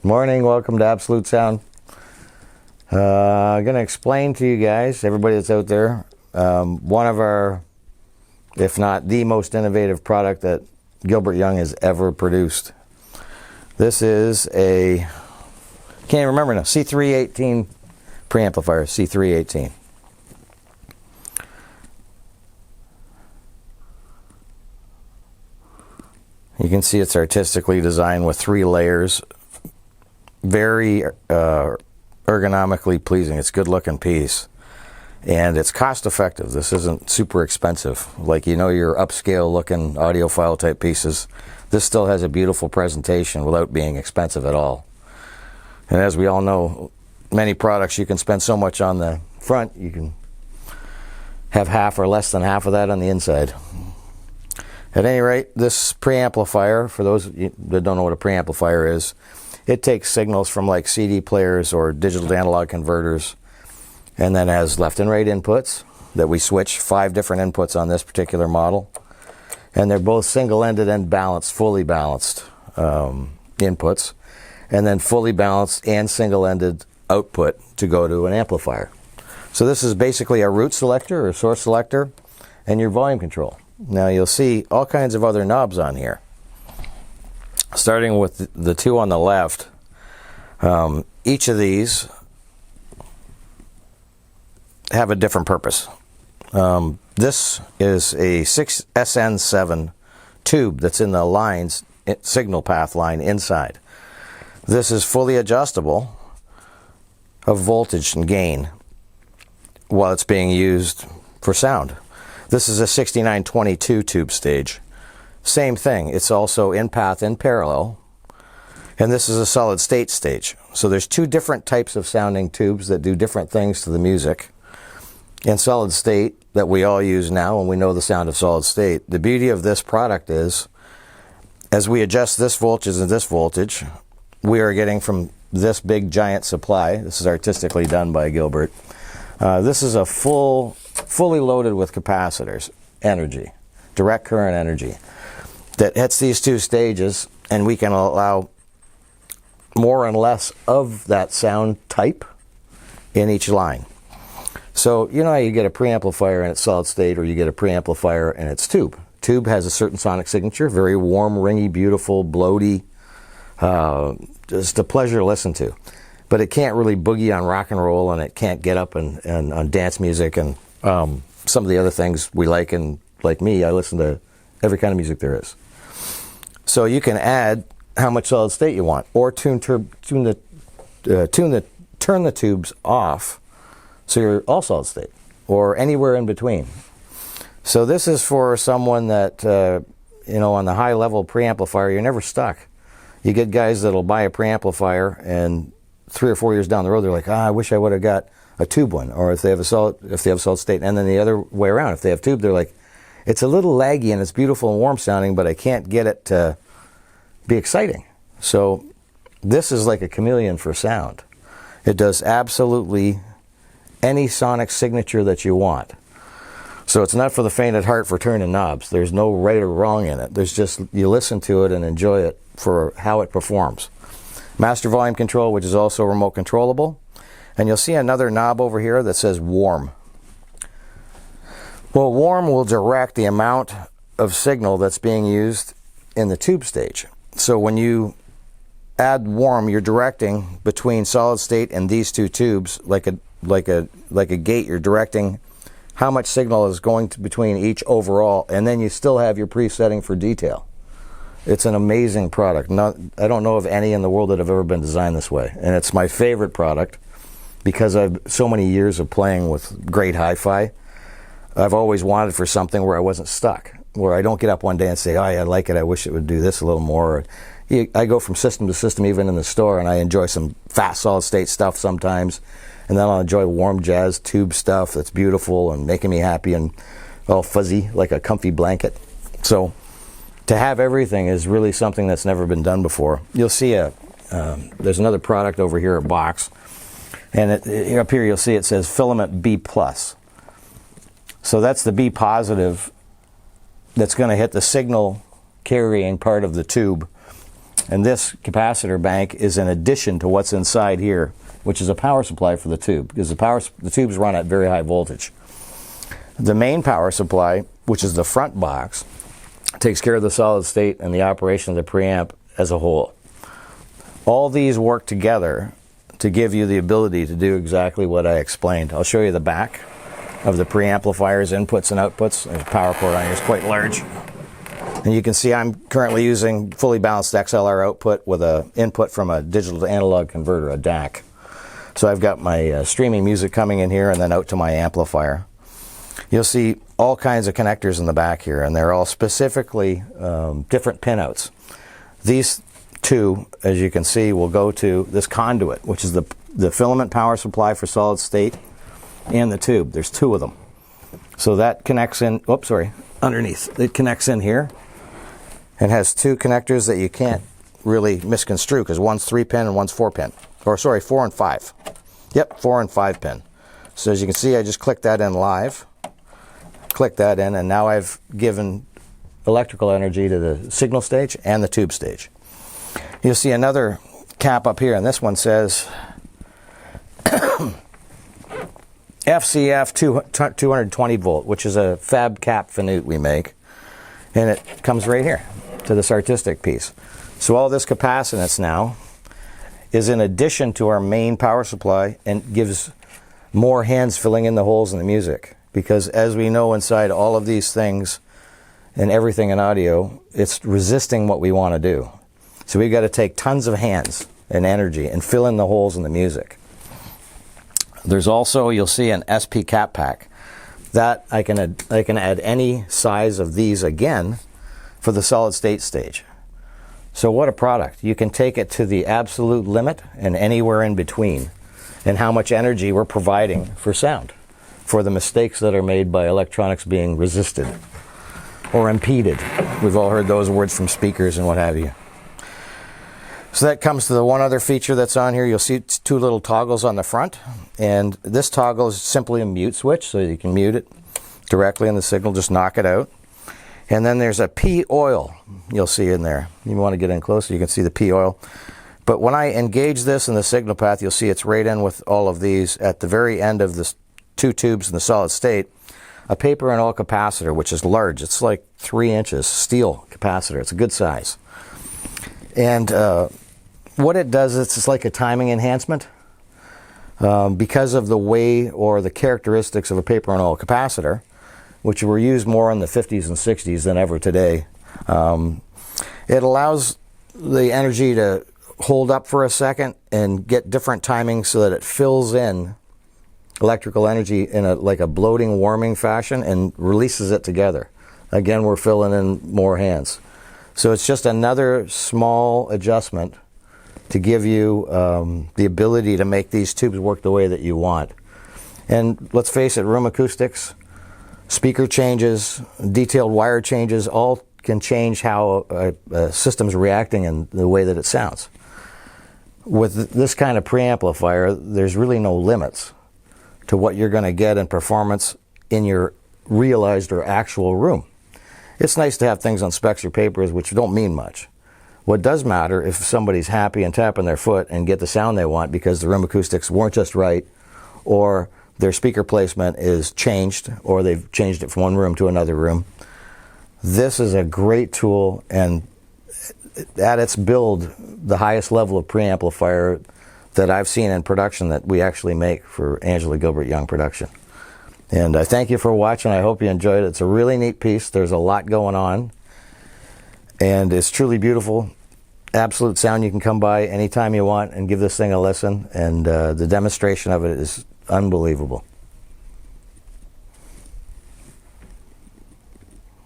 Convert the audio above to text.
Morning, welcome to Absolute Sound. I'm going to explain to you guys, everybody that's out there, one of our, if not the most innovative product that Gilbert Yeung has ever produced. This is a, can't even remember now, C318 preamplifier, C318. You can see it's artistically designed with 3 layers. Very ergonomically pleasing. It's a good looking piece. And it's cost effective. This isn't super expensive. Like, you know, your upscale looking audiophile type pieces. This still has a beautiful presentation without being expensive at all. And as we all know, many products you can spend so much on the front, you can have half or less than half of that on the inside. At any rate, this preamplifier, for those that don't know what a preamplifier is, it takes signals from like CD players or digital to analog converters, and then has left and right inputs that we switch 5 different inputs on this particular model. And they're both single-ended and balanced, fully balanced inputs, and then fully balanced and single-ended output to go to an amplifier. So this is basically a root selector or source selector and your volume control. Now you'll see all kinds of other knobs on here. Starting with the 2 on the left, each of these have a different purpose. This is a 6SN7 tube that's in the lines, signal path line inside. This is fully adjustable of voltage and gain while it's being used for sound. This is a 6922 tube stage. Same thing, it's also in path in parallel, and this is a solid state stage. So there's 2 different types of sounding tubes that do different things to the music. In solid state, that we all use now, and we know the sound of solid state. The beauty of this product is, as we adjust this voltage and this voltage, we are getting from this big giant supply. This is artistically done by Gilbert. This is a fully loaded with capacitors, energy, direct current energy, that hits these 2 stages, and we can allow more and less of that sound type in each line. So you know how you get a preamplifier and it's solid state, or you get a preamplifier and it's tube. Tube has a certain sonic signature, very warm, ringy, beautiful, bloaty, just a pleasure to listen to. But it can't really boogie on rock and roll, and it can't get up and on dance music and some of the other things we like. And like me, I listen to every kind of music there is. So you can add how much solid state you want, or turn the tubes off so you're all solid state, or anywhere in between. So this is for someone that, you know, on the high level preamplifier, you're never stuck. You get guys that'll buy a preamplifier, and 3 or 4 years down the road, they're like, I wish I would have got a tube one. Or if they have solid state, and then the other way around, if they have tube, they're like, it's a little laggy and it's beautiful and warm sounding, but I can't get it to be exciting. So this is like a chameleon for sound. It does absolutely any sonic signature that you want. So it's not for the faint at heart for turning knobs. There's no right or wrong in it. There's just, you listen to it and enjoy it for how it performs. Master volume control, which is also remote controllable. And you'll see another knob over here that says warm. Well, warm will direct the amount of signal that's being used in the tube stage. So when you add warm, you're directing between solid state and these 2 tubes like a gate. You're directing how much signal is going to between each overall, and then you still have your presetting for detail. It's an amazing product. I don't know of any in the world that have ever been designed this way, and it's my favorite product because I've so many years of playing with great hi-fi. I've always wanted for something where I wasn't stuck, where I don't get up one day and say, oh, I like it, I wish it would do this a little more. I go from system to system, even in the store, and I enjoy some fast solid state stuff sometimes, and then I'll enjoy warm jazz tube stuff that's beautiful and making me happy and all fuzzy like a comfy blanket. So to have everything is really something that's never been done before. You'll see there's another product over here, a box, and up here you'll see it says filament B+. So that's the B positive that's going to hit the signal carrying part of the tube And this capacitor bank is in addition to what's inside here, which is a power supply for the tube, because the tubes run at very high voltage. The main power supply, which is the front box, takes care of the solid state and the operation of the preamp as a whole. All these work together to give you the ability to do exactly what I explained. I'll show you the back of the preamplifier's inputs and outputs. There's a power cord on here, it's quite large. And you can see I'm currently using fully balanced XLR output with an input from a digital to analog converter, a DAC. So I've got my streaming music coming in here and then out to my amplifier. You'll see all kinds of connectors in the back here, and they're all specifically different pinouts. These two, as you can see, will go to this conduit, which is the filament power supply for solid state, and the tube. There's two of them. So that connects in, oops, sorry, underneath. It connects in here and has two connectors that you can't really misconstrue, because one's 3-pin and one's 4-pin. Or sorry, 4 and 5. Yep, 4 and 5 pin. So as you can see, I just clicked that in live. Click that in, and now I've given electrical energy to the signal stage and the tube stage. You'll see another cap up here, and this one says FCF 220 volt, which is a fab cap finute we make, and it comes right here to this artistic piece. So all this capacitance now is in addition to our main power supply and gives more hands filling in the holes in the music. Because as we know, inside all of these things and everything in audio, it's resisting what we want to do. So we've got to take tons of hands and energy and fill in the holes in the music. There's also, you'll see, an SP cap pack. That I can add any size of these again for the solid state stage. So what a product. You can take it to the absolute limit and anywhere in between, and how much energy we're providing for sound, for the mistakes that are made by electronics being resisted or impeded. We've all heard those words from speakers and what have you. So that comes to the one other feature that's on here. You'll see two little toggles on the front, and this toggle is simply a mute switch, so you can mute it directly in the signal, just knock it out. And then there's a P oil you'll see in there. You want to get in closer, you can see the P oil. But when I engage this in the signal path, you'll see it's right in with all of these. At the very end of the two tubes in the solid state, a paper and oil capacitor, which is large. It's like 3 inches, steel capacitor. It's a good size. And what it does is it's like a timing enhancement. Because of the way or the characteristics of a paper and oil capacitor, which were used more in the 50s and 60s than ever today, it allows the energy to hold up for a second and get different timings so that it fills in electrical energy in like a bloating, warming fashion and releases it together. Again, we're filling in more hands. So it's just another small adjustment to give you the ability to make these tubes work the way that you want. And let's face it, room acoustics, speaker changes, detailed wire changes, all can change how a system's reacting and the way that it sounds. With this kind of preamplifier, there's really no limits to what you're going to get in performance in your realized or actual room. It's nice to have things on specs or papers which don't mean much. What does matter if somebody's happy and tapping their foot and get the sound they want because the room acoustics weren't just right, or their speaker placement is changed, or they've changed it from one room to another room. This is a great tool, and at its build, the highest level of preamplifier that I've seen in production that we actually make for Angela-Gilbert Yeung production. And I thank you for watching. I hope you enjoyed it. It's a really neat piece. There's a lot going on, and it's truly beautiful. Absolute sound. You can come by anytime you want and give this thing a listen, and the demonstration of it is unbelievable.